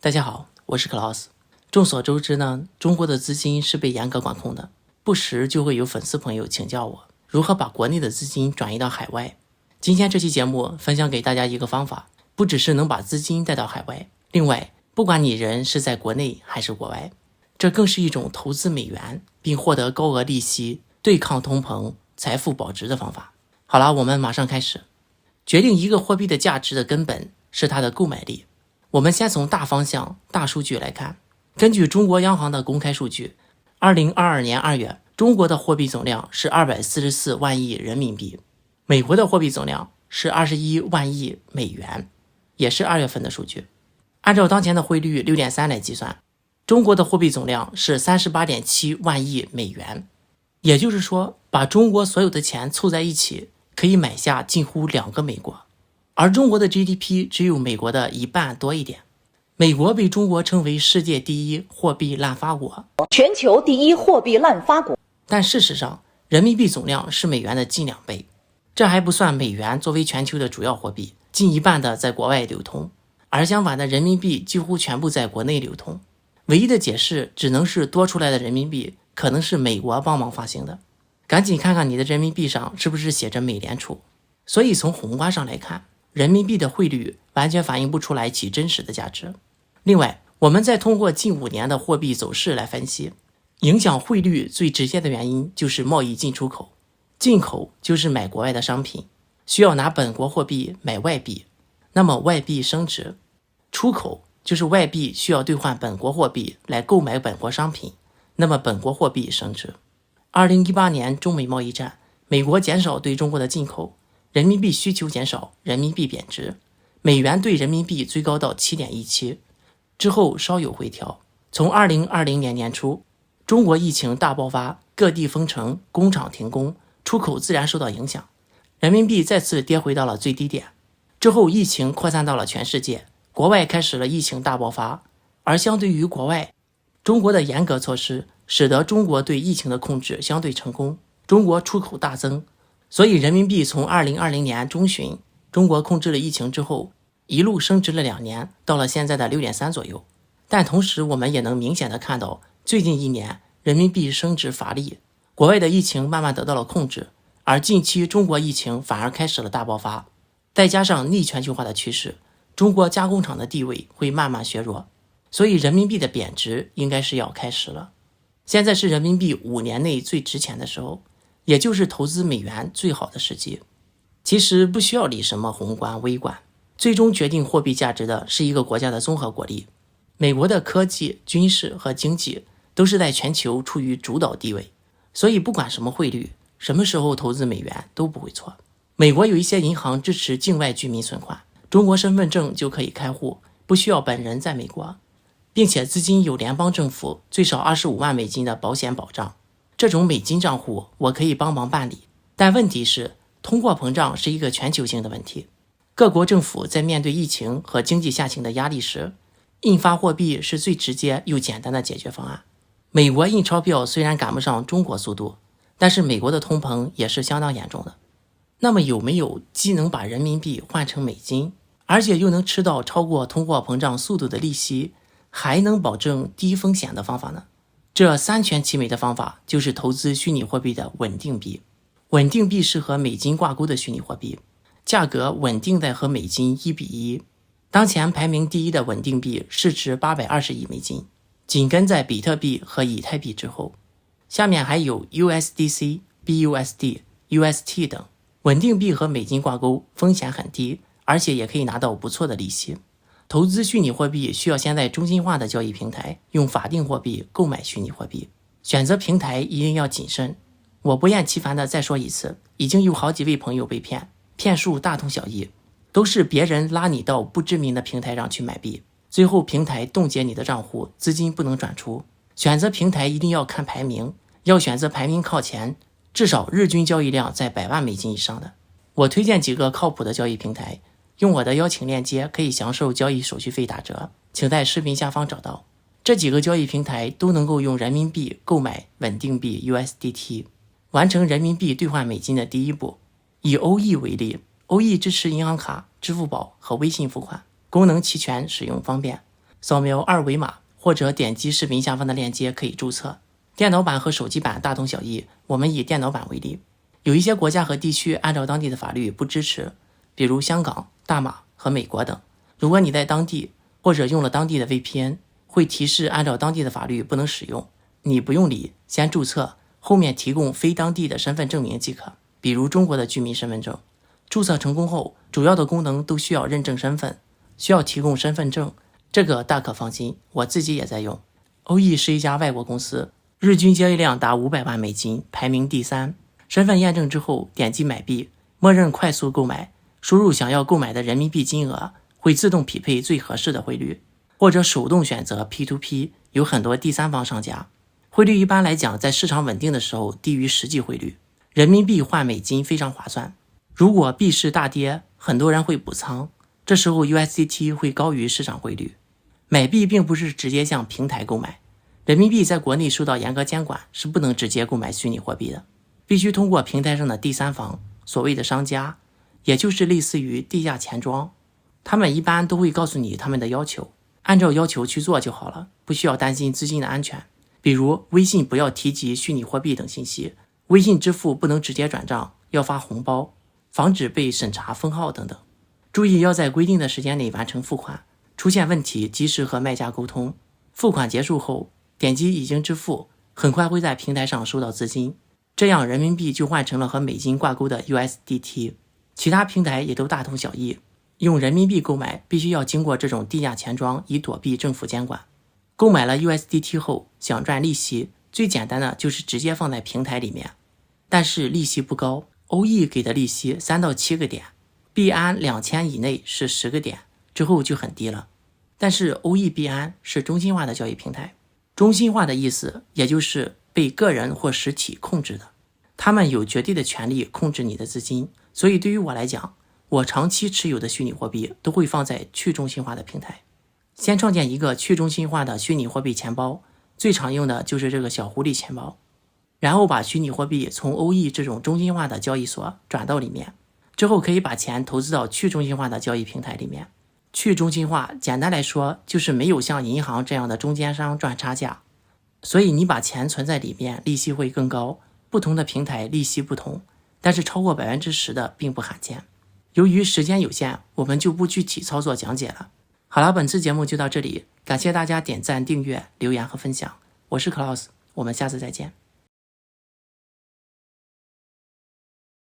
大家好，我是 Klaus。众所周知呢，中国的资金是被严格管控的，不时就会有粉丝朋友请教我如何把国内的资金转移到海外。今天这期节目分享给大家一个方法，不只是能把资金带到海外，另外不管你人是在国内还是国外，这更是一种投资美元并获得高额利息、对抗通膨、财富保值的方法。好了，我们马上开始。决定一个货币的价值的根本是它的购买力。我们先从大方向、大数据来看。根据中国央行的公开数据，2022年2月，中国的货币总量是244万亿人民币，美国的货币总量是21万亿美元，也是2月份的数据。按照当前的汇率 6.3 来计算，中国的货币总量是 38.7 万亿美元，也就是说，把中国所有的钱凑在一起，可以买下近乎2个美国。而中国的 GDP 只有美国的一半多一点。美国被中国称为世界第一货币滥发国，全球第一货币滥发国。但事实上，人民币总量是美元的近2倍。这还不算美元作为全球的主要货币，近一半的在国外流通，而相反的人民币几乎全部在国内流通。唯一的解释只能是多出来的人民币可能是美国帮忙发行的。赶紧看看你的人民币上是不是写着美联储。所以从宏观上来看，人民币的汇率完全反映不出来其真实的价值。另外，我们再通过近5年的货币走势来分析，影响汇率最直接的原因就是贸易进出口。进口就是买国外的商品，需要拿本国货币买外币，那么外币升值；出口就是外币需要兑换本国货币来购买本国商品，那么本国货币升值。2018年中美贸易战，美国减少对中国的进口，人民币需求减少，人民币贬值，美元对人民币最高到 7.17， 之后稍有回调。从2020年年初，中国疫情大爆发，各地封城，工厂停工，出口自然受到影响，人民币再次跌回到了最低点。之后疫情扩散到了全世界，国外开始了疫情大爆发，而相对于国外，中国的严格措施使得中国对疫情的控制相对成功，中国出口大增。所以人民币从2020年中旬中国控制了疫情之后，一路升值了2年，到了现在的 6.3 左右。但同时我们也能明显的看到，最近1年人民币升值乏力，国外的疫情慢慢得到了控制，而近期中国疫情反而开始了大爆发。再加上逆全球化的趋势，中国加工厂的地位会慢慢削弱，所以人民币的贬值应该是要开始了。现在是人民币5年内最值钱的时候，也就是投资美元最好的时机。其实不需要理什么宏观微观，最终决定货币价值的是一个国家的综合国力。美国的科技、军事和经济都是在全球处于主导地位，所以不管什么汇率，什么时候投资美元都不会错。美国有一些银行支持境外居民存款，中国身份证就可以开户，不需要本人在美国，并且资金有联邦政府最少25万美金的保险保障。这种美金账户我可以帮忙办理，但问题是通货膨胀是一个全球性的问题。各国政府在面对疫情和经济下行的压力时，印发货币是最直接又简单的解决方案。美国印钞票虽然赶不上中国速度，但是美国的通膨也是相当严重的。那么有没有既能把人民币换成美金，而且又能吃到超过通货膨胀速度的利息，还能保证低风险的方法呢？这3全其美的方法就是投资虚拟货币的稳定币。稳定币是和美金挂钩的虚拟货币，价格稳定在和美金1:1。当前排名第一的稳定币市值820亿美金，紧跟在比特币和以太币之后。下面还有 USDC、BUSD、UST 等。稳定币和美金挂钩，风险很低，而且也可以拿到不错的利息。投资虚拟货币需要先在中心化的交易平台用法定货币购买虚拟货币，选择平台一定要谨慎。我不厌其烦的再说一次，已经有好几位朋友被骗，骗术大同小异，都是别人拉你到不知名的平台上去买币，最后平台冻结你的账户，资金不能转出。选择平台一定要看排名，要选择排名靠前，至少日均交易量在100万美金以上的。我推荐几个靠谱的交易平台，用我的邀请链接可以享受交易手续费打折，请在视频下方找到。这几个交易平台都能够用人民币购买稳定币 USDT， 完成人民币兑换美金的第一步。以欧易为例，欧易支持银行卡、支付宝和微信付款，功能齐全，使用方便。扫描二维码或者点击视频下方的链接可以注册。电脑版和手机版大同小异，我们以电脑版为例。有一些国家和地区按照当地的法律不支持，比如香港、大马和美国等。如果你在当地或者用了当地的 VPN， 会提示按照当地的法律不能使用，你不用理，先注册，后面提供非当地的身份证明即可，比如中国的居民身份证。注册成功后，主要的功能都需要认证身份，需要提供身份证，这个大可放心，我自己也在用。OE 是一家外国公司，日均交易量达500万美金，排名第3。身份验证之后，点击买币，默认快速购买，输入想要购买的人民币金额，会自动匹配最合适的汇率，或者手动选择 P2P， 有很多第三方商家。汇率一般来讲，在市场稳定的时候低于实际汇率，人民币换美金非常划算。如果币市大跌，很多人会补仓，这时候 USDT 会高于市场汇率。买币并不是直接向平台购买，人民币在国内受到严格监管，是不能直接购买虚拟货币的，必须通过平台上的第三方，所谓的商家，也就是类似于地下钱庄。他们一般都会告诉你他们的要求，按照要求去做就好了，不需要担心资金的安全。比如微信不要提及虚拟货币等信息，微信支付不能直接转账，要发红包，防止被审查封号等等。注意要在规定的时间内完成付款，出现问题及时和卖家沟通。付款结束后，点击已经支付，很快会在平台上收到资金，这样人民币就换成了和美金挂钩的 USDT。 其他平台也都大同小异，用人民币购买必须要经过这种地下钱庄，以躲避政府监管。购买了 USDT 后，想赚利息，最简单的就是直接放在平台里面，但是利息不高。OE 给的利息3到7个点，币安2000以内是10个点，之后就很低了。但是 OE 币安是中心化的交易平台，中心化的意思也就是被个人或实体控制的，他们有绝对的权利控制你的资金。所以对于我来讲，我长期持有的虚拟货币都会放在去中心化的平台。先创建一个去中心化的虚拟货币钱包，最常用的就是这个小狐狸钱包，然后把虚拟货币从 OE 这种中心化的交易所转到里面，之后可以把钱投资到去中心化的交易平台里面。去中心化简单来说就是没有像银行这样的中间商赚差价，所以你把钱存在里面利息会更高，不同的平台利息不同，但是超过 10% 的并不罕见。由于时间有限，我们就不具体操作讲解了。好了，本次节目就到这里，感谢大家点赞、订阅、留言和分享。我是 Klaus， 我们下次再见。